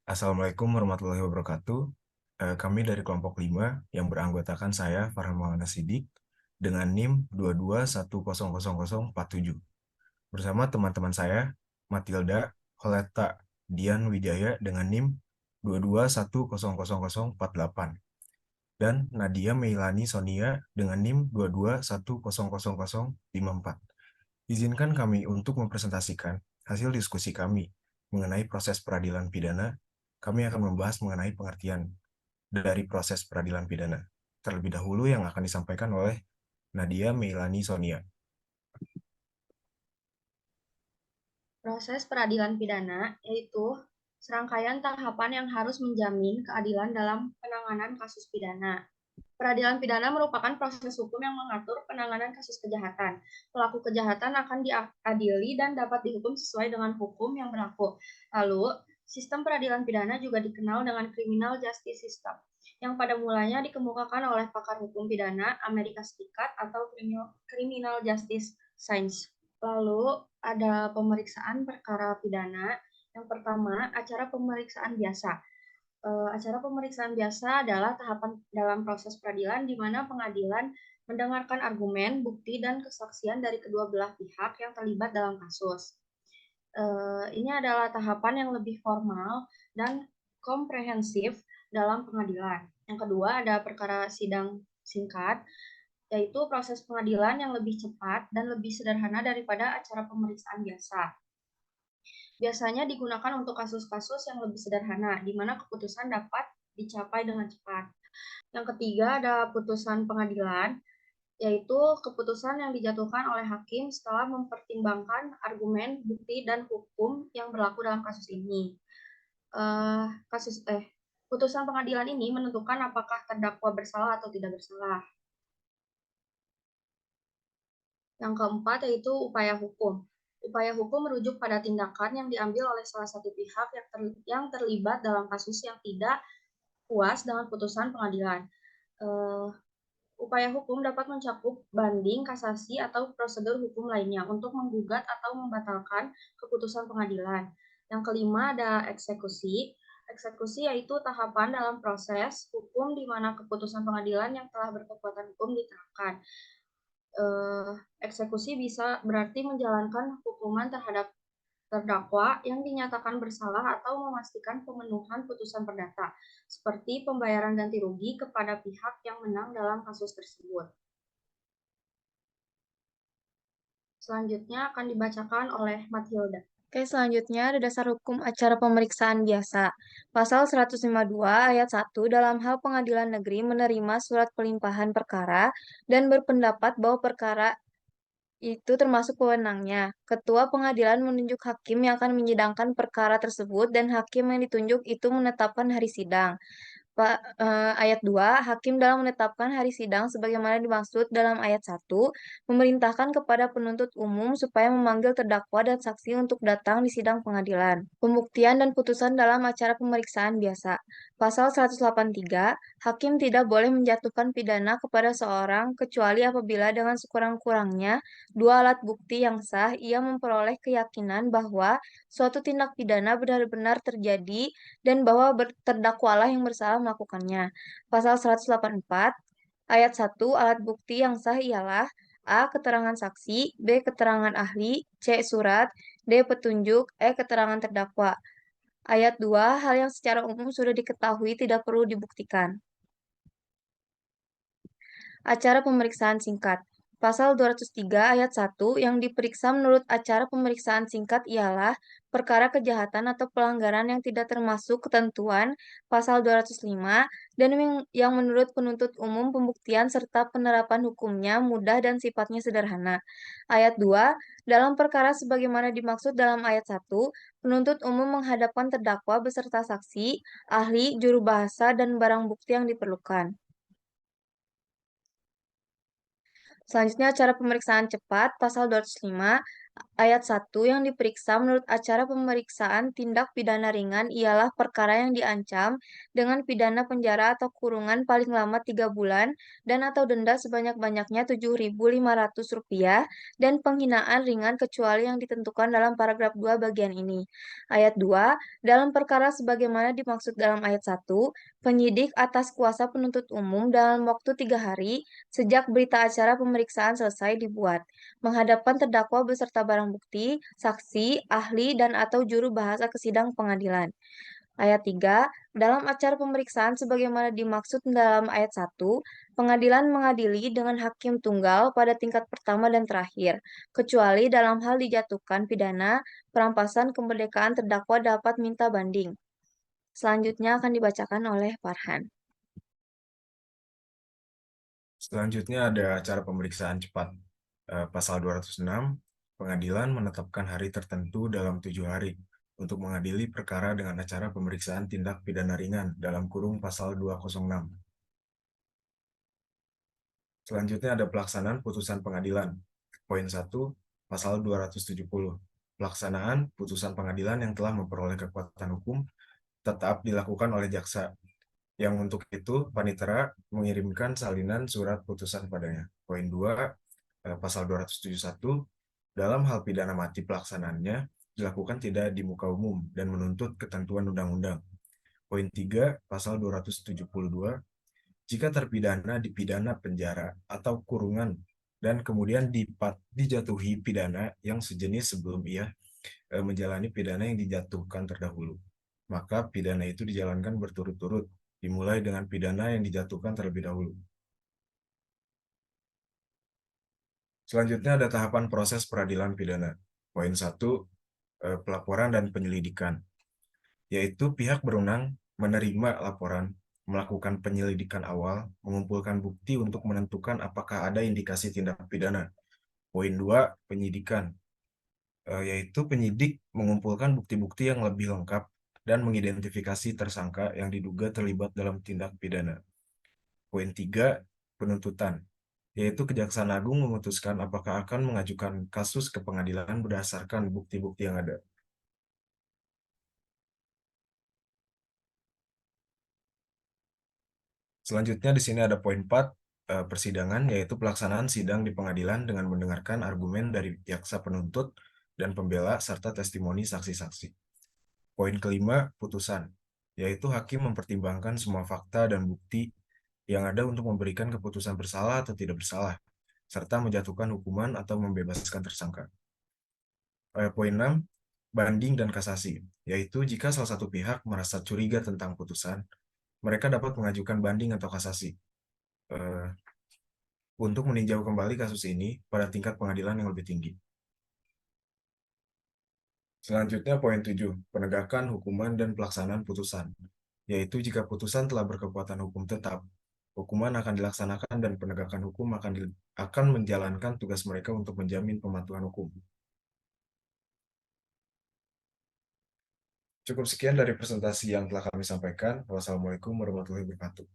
Assalamualaikum warahmatullahi wabarakatuh. Kami dari kelompok 5 yang beranggotakan saya, Farhan Maulana Sidik, dengan NIM 221000047. Bersama teman-teman saya, Matilda, Holeta, Dian Wijaya dengan NIM 221000048 dan Nadia Meilani Sonia dengan NIM 221000054. Izinkan kami untuk mempresentasikan hasil diskusi kami mengenai proses peradilan pidana. Kami akan membahas mengenai pengertian dari proses peradilan pidana. Terlebih dahulu yang akan disampaikan oleh Nadia Meilani Sonia. Proses peradilan pidana yaitu serangkaian tahapan yang harus menjamin keadilan dalam penanganan kasus pidana. Peradilan pidana merupakan proses hukum yang mengatur penanganan kasus kejahatan. Pelaku kejahatan akan diadili dan dapat dihukum sesuai dengan hukum yang berlaku. Lalu, sistem peradilan pidana juga dikenal dengan criminal justice system, yang pada mulanya dikemukakan oleh pakar hukum pidana Amerika Serikat atau criminal justice science. Lalu, ada pemeriksaan perkara pidana. Yang pertama, acara pemeriksaan biasa. Acara pemeriksaan biasa adalah tahapan dalam proses peradilan di mana pengadilan mendengarkan argumen, bukti, dan kesaksian dari kedua belah pihak yang terlibat dalam kasus. Ini adalah tahapan yang lebih formal dan komprehensif dalam pengadilan. Yang kedua ada perkara sidang singkat, yaitu proses pengadilan yang lebih cepat dan lebih sederhana daripada acara pemeriksaan biasa. Biasanya digunakan untuk kasus-kasus yang lebih sederhana, di mana keputusan dapat dicapai dengan cepat. Yang ketiga ada putusan pengadilan, yaitu keputusan yang dijatuhkan oleh hakim setelah mempertimbangkan argumen, bukti, dan hukum yang berlaku dalam kasus ini. Uh, kasus Putusan pengadilan ini menentukan apakah terdakwa bersalah atau tidak bersalah. Yang keempat yaitu upaya hukum. Upaya hukum merujuk pada tindakan yang diambil oleh salah satu pihak yang terlibat dalam kasus yang tidak puas dengan putusan pengadilan. Uh, Upaya hukum dapat mencakup banding, kasasi, atau prosedur hukum lainnya untuk menggugat atau membatalkan keputusan pengadilan. Yang kelima ada eksekusi. Eksekusi yaitu tahapan dalam proses hukum di mana keputusan pengadilan yang telah berkekuatan hukum diterapkan. Eksekusi bisa berarti menjalankan hukuman terhadap terdakwa yang dinyatakan bersalah atau memastikan pemenuhan putusan perdata, seperti pembayaran ganti rugi kepada pihak yang menang dalam kasus tersebut. Selanjutnya akan dibacakan oleh Matilda. Oke, selanjutnya ada dasar hukum acara pemeriksaan biasa. Pasal 152 ayat 1 dalam hal pengadilan negeri menerima surat pelimpahan perkara dan berpendapat bahwa perkara itu termasuk wewenangnya. Ketua pengadilan menunjuk hakim yang akan menyidangkan perkara tersebut dan hakim yang ditunjuk itu menetapkan hari sidang. Ayat 2, hakim dalam menetapkan hari sidang sebagaimana dimaksud dalam ayat 1, memerintahkan kepada penuntut umum supaya memanggil terdakwa dan saksi untuk datang di sidang pengadilan. Pembuktian dan putusan dalam acara pemeriksaan biasa. Pasal 183, hakim tidak boleh menjatuhkan pidana kepada seorang kecuali apabila dengan sekurang-kurangnya dua alat bukti yang sah ia memperoleh keyakinan bahwa suatu tindak pidana benar-benar terjadi dan bahwa terdakwalah yang bersalah melakukannya. Pasal 184 ayat 1 alat bukti yang sah ialah A. Keterangan saksi, B. Keterangan ahli, C. Surat, D. Petunjuk, E. Keterangan terdakwa. Ayat 2 hal yang secara umum sudah diketahui tidak perlu dibuktikan. Acara pemeriksaan singkat. Pasal 203 ayat 1 yang diperiksa menurut acara pemeriksaan singkat ialah perkara kejahatan atau pelanggaran yang tidak termasuk ketentuan pasal 205 dan yang menurut penuntut umum pembuktian serta penerapan hukumnya mudah dan sifatnya sederhana. Ayat 2, dalam perkara sebagaimana dimaksud dalam ayat 1, penuntut umum menghadapkan terdakwa beserta saksi, ahli, juru bahasa, dan barang bukti yang diperlukan. Selanjutnya, cara pemeriksaan cepat, pasal 205, Ayat 1 yang diperiksa menurut acara pemeriksaan tindak pidana ringan ialah perkara yang diancam dengan pidana penjara atau kurungan paling lama 3 bulan dan atau denda sebanyak-banyaknya Rp7.500 dan penghinaan ringan kecuali yang ditentukan dalam paragraf 2 bagian ini. Ayat 2, dalam perkara sebagaimana dimaksud dalam ayat 1, penyidik atas kuasa penuntut umum dalam waktu 3 hari sejak berita acara pemeriksaan selesai dibuat menghadapkan terdakwa beserta barang bukti, saksi, ahli, dan/atau juru bahasa ke sidang pengadilan. Ayat 3, dalam acara pemeriksaan sebagaimana dimaksud dalam ayat 1, pengadilan mengadili dengan hakim tunggal pada tingkat pertama dan terakhir, kecuali dalam hal dijatuhkan pidana, perampasan kemerdekaan terdakwa dapat minta banding. Selanjutnya akan dibacakan oleh Farhan. Selanjutnya ada acara pemeriksaan cepat. Pasal 206, pengadilan menetapkan hari tertentu dalam 7 hari untuk mengadili perkara dengan acara pemeriksaan tindak pidana ringan dalam kurung pasal 206. Selanjutnya ada pelaksanaan putusan pengadilan. Poin 1, pasal 270. Pelaksanaan putusan pengadilan yang telah memperoleh kekuatan hukum tetap dilakukan oleh jaksa, yang untuk itu panitera mengirimkan salinan surat putusan padanya. Poin 2, pasal 271, dalam hal pidana mati pelaksanaannya dilakukan tidak di muka umum dan menuntut ketentuan undang-undang. Poin 3, pasal 272, jika terpidana dipidana penjara atau kurungan dan kemudian dijatuhi pidana yang sejenis sebelum ia menjalani pidana yang dijatuhkan terdahulu, maka pidana itu dijalankan berturut-turut, dimulai dengan pidana yang dijatuhkan terlebih dahulu. Selanjutnya ada tahapan proses peradilan pidana. Poin 1, pelaporan dan penyelidikan, yaitu pihak berwenang menerima laporan, melakukan penyelidikan awal, mengumpulkan bukti untuk menentukan apakah ada indikasi tindak pidana. Poin 2, penyidikan, yaitu penyidik mengumpulkan bukti-bukti yang lebih lengkap dan mengidentifikasi tersangka yang diduga terlibat dalam tindak pidana. Poin 3, penuntutan, yaitu Kejaksaan Agung memutuskan apakah akan mengajukan kasus ke pengadilan berdasarkan bukti-bukti yang ada. Selanjutnya di sini ada poin 4, persidangan, yaitu pelaksanaan sidang di pengadilan dengan mendengarkan argumen dari jaksa penuntut dan pembela serta testimoni saksi-saksi. Poin kelima, putusan, yaitu hakim mempertimbangkan semua fakta dan bukti yang ada untuk memberikan keputusan bersalah atau tidak bersalah, serta menjatuhkan hukuman atau membebaskan tersangka. Poin 6, banding dan kasasi, yaitu jika salah satu pihak merasa curiga tentang putusan, mereka dapat mengajukan banding atau kasasi untuk meninjau kembali kasus ini pada tingkat pengadilan yang lebih tinggi. Selanjutnya poin 7, penegakan hukuman dan pelaksanaan putusan, yaitu jika putusan telah berkekuatan hukum tetap, hukuman akan dilaksanakan dan penegakan hukum akan menjalankan tugas mereka untuk menjamin pematuhan hukum. Cukup sekian dari presentasi yang telah kami sampaikan. Wassalamualaikum warahmatullahi wabarakatuh.